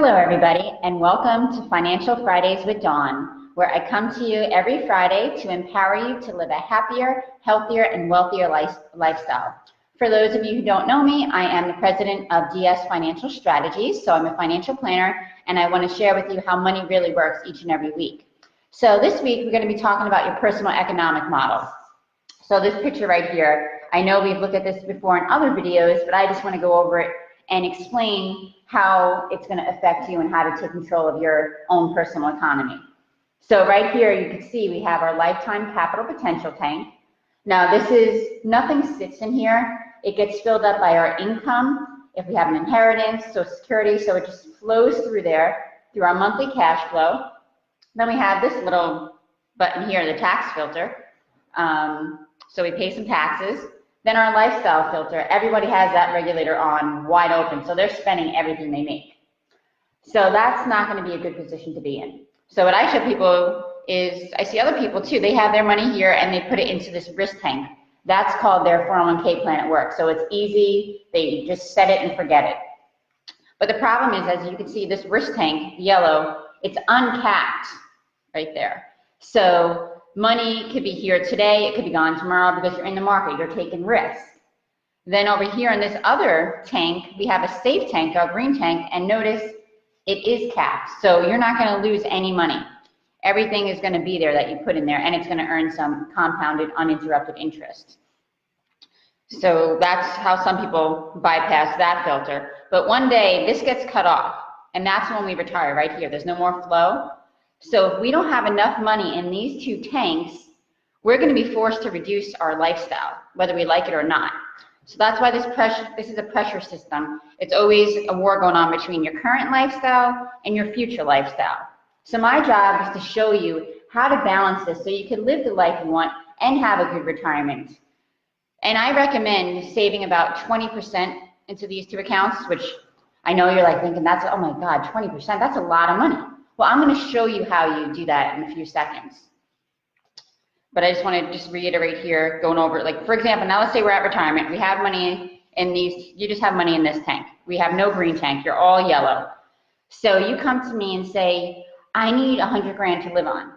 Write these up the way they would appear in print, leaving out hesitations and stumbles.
Hello everybody, and welcome to Financial Fridays with Dawn, where I come to you every Friday to empower you to live a happier, healthier, and wealthier lifestyle. For those of you who don't know me, I am the president of DS Financial Strategies, so I'm a financial planner, and I want to share with you how money really works each and every week. So this week, we're going to be talking about your personal economic model. So this picture right here, I know we've looked at this before in other videos, but I just want to go over it and explain how it's going to affect you and how to take control of your own personal economy. So right here, you can see we have our lifetime capital potential tank. Now this is, nothing sits in here. It gets filled up by our income, if we have an inheritance, Social Security, so it just flows through there, through our monthly cash flow. Then we have this little button here, the tax filter. So we pay some taxes. Then our lifestyle filter, everybody has that regulator on wide open, so they're spending everything they make. So that's not going to be a good position to be in. So what I show people is, I see other people too, they have their money here and they put it into this risk tank. That's called their 401k plan at work. So it's easy, they just set it and forget it. But the problem is, as you can see, this risk tank, yellow, it's uncapped right there. So money could be here today, it could be gone tomorrow because you're in the market, you're taking risk. Then over here in this other tank, we have a safe tank, a green tank, and notice it is capped. So you're not going to lose any money. Everything is going to be there that you put in there, and it's going to earn some compounded, uninterrupted interest. So that's how some people bypass that filter. But one day, this gets cut off, and that's when we retire right here. There's no more flow. So if we don't have enough money in these two tanks, we're going to be forced to reduce our lifestyle, whether we like it or not. So that's why this is a pressure system. It's always a war going on between your current lifestyle and your future lifestyle. So my job is to show you how to balance this so you can live the life you want and have a good retirement. And I recommend saving about 20% into these two accounts, which I know you're like thinking, that's, oh my God, 20%, that's a lot of money. Well, I'm going to show you how you do that in a few seconds. But I just want to just reiterate here, going over it. Like, for example, now let's say we're at retirement. We have money in these, you just have money in this tank. We have no green tank. You're all yellow. So you come to me and say, I need 100 grand to live on.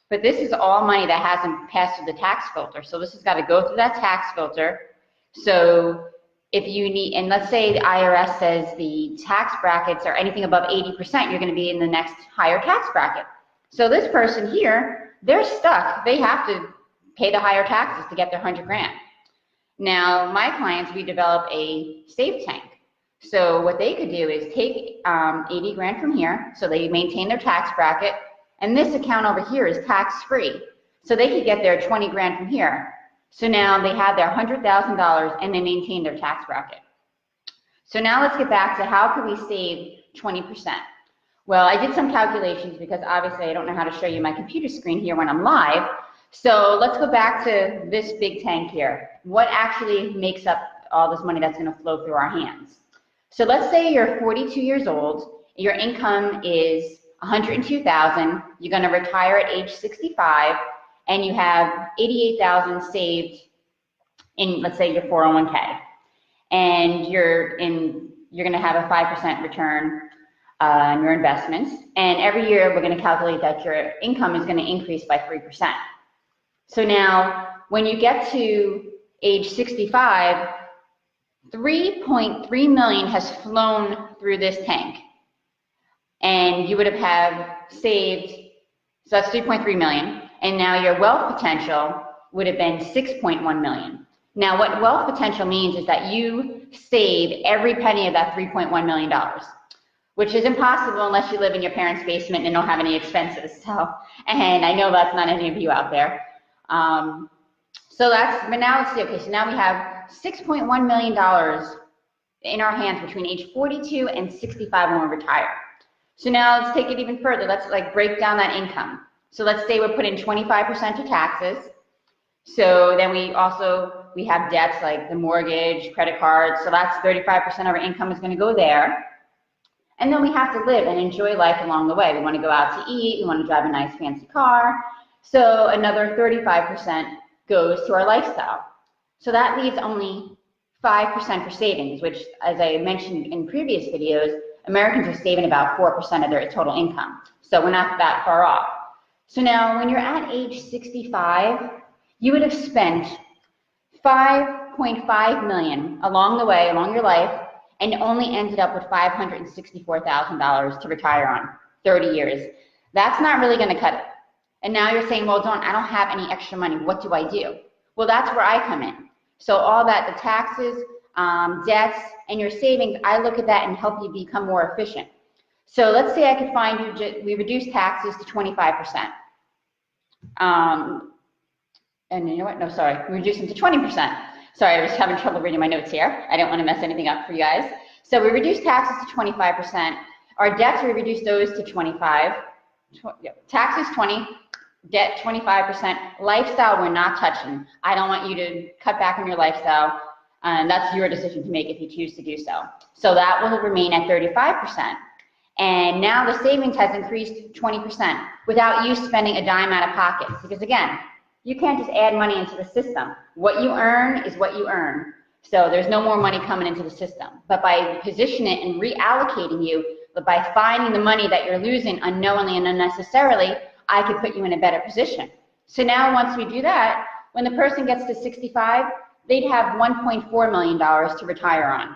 But this is all money that hasn't passed through the tax filter. So this has got to go through that tax filter. So if you need, and let's say the IRS says the tax brackets are anything above 80%, you're going to be in the next higher tax bracket. So this person here, they're stuck. They have to pay the higher taxes to get their 100 grand. Now, my clients, we develop a safe tank. So what they could do is take 80 grand from here, so they maintain their tax bracket, and this account over here is tax-free. So they could get their 20 grand from here. So now they have their $100,000 and they maintain their tax bracket. So now let's get back to how can we save 20%? Well, I did some calculations because obviously I don't know how to show you my computer screen here when I'm live. So let's go back to this big tank here. What actually makes up all this money that's going to flow through our hands? So let's say you're 42 years old, your income is $102,000, you're going to retire at age 65, and you have $88,000 saved in, let's say, your 401k, and you're going to have a 5% return on your investments, and every year we're going to calculate that your income is going to increase by 3%. So now, when you get to age 65, 3.3 million has flown through this tank, and you would have saved, so that's 3.3 million. And now your wealth potential would have been 6.1 million. Now what wealth potential means is that you saved every penny of that $3.1 million, which is impossible unless you live in your parents' basement and don't have any expenses. So, and I know that's not any of you out there. But now let's see, okay, so now we have $6.1 million in our hands between age 42 and 65 when we retire. So now let's take it even further. Let's like break down that income. So let's say we're putting 25% to taxes. So then we have debts like the mortgage, credit cards. So that's 35% of our income is going to go there. And then we have to live and enjoy life along the way. We want to go out to eat. We want to drive a nice fancy car. So another 35% goes to our lifestyle. So that leaves only 5% for savings, which, as I mentioned in previous videos, Americans are saving about 4% of their total income. So we're not that far off. So now when you're at age 65, you would have spent $5.5 million along the way, along your life, and only ended up with $564,000 to retire on, 30 years. That's not really going to cut it. And now you're saying, well, Dawn, I don't have any extra money. What do I do? Well, that's where I come in. So all that, the taxes, debts, and your savings, I look at that and help you become more efficient. So let's say I could find you, we reduce taxes to 25%. And you know what? No, sorry, we reduce them to 20%. Sorry, I was having trouble reading my notes here. I didn't want to mess anything up for you guys. So we reduce taxes to 25%. Our debts, we reduce those to 25. Taxes 20, debt 25%. Lifestyle, we're not touching. I don't want you to cut back on your lifestyle. And that's your decision to make if you choose to do so. So that will remain at 35%. And now the savings has increased 20% without you spending a dime out of pocket. Because again, you can't just add money into the system. What you earn is what you earn. So there's no more money coming into the system. But by positioning it and reallocating you, but by finding the money that you're losing unknowingly and unnecessarily, I could put you in a better position. So now once we do that, when the person gets to 65, they'd have $1.4 million to retire on.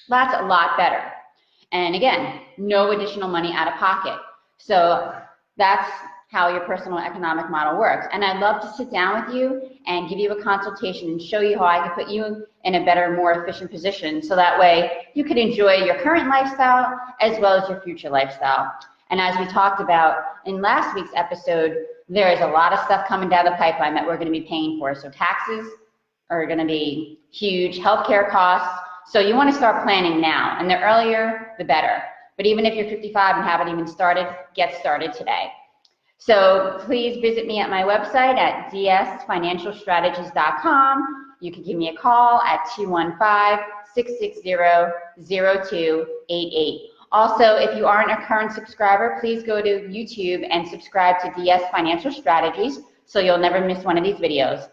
That's a lot better. And again, no additional money out of pocket. So that's how your personal economic model works. And I'd love to sit down with you and give you a consultation and show you how I can put you in a better, more efficient position so that way you could enjoy your current lifestyle as well as your future lifestyle. And as we talked about in last week's episode, there is a lot of stuff coming down the pipeline that we're going to be paying for. So taxes are going to be huge, healthcare costs. So you want to start planning now, and the earlier, the better. But even if you're 55 and haven't even started, get started today. So please visit me at my website at dsfinancialstrategies.com. You can give me a call at 215-660-0288. Also, if you aren't a current subscriber, please go to YouTube and subscribe to DS Financial Strategies so you'll never miss one of these videos.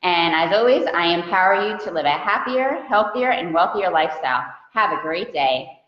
And as always, I empower you to live a happier, healthier, and wealthier lifestyle. Have a great day.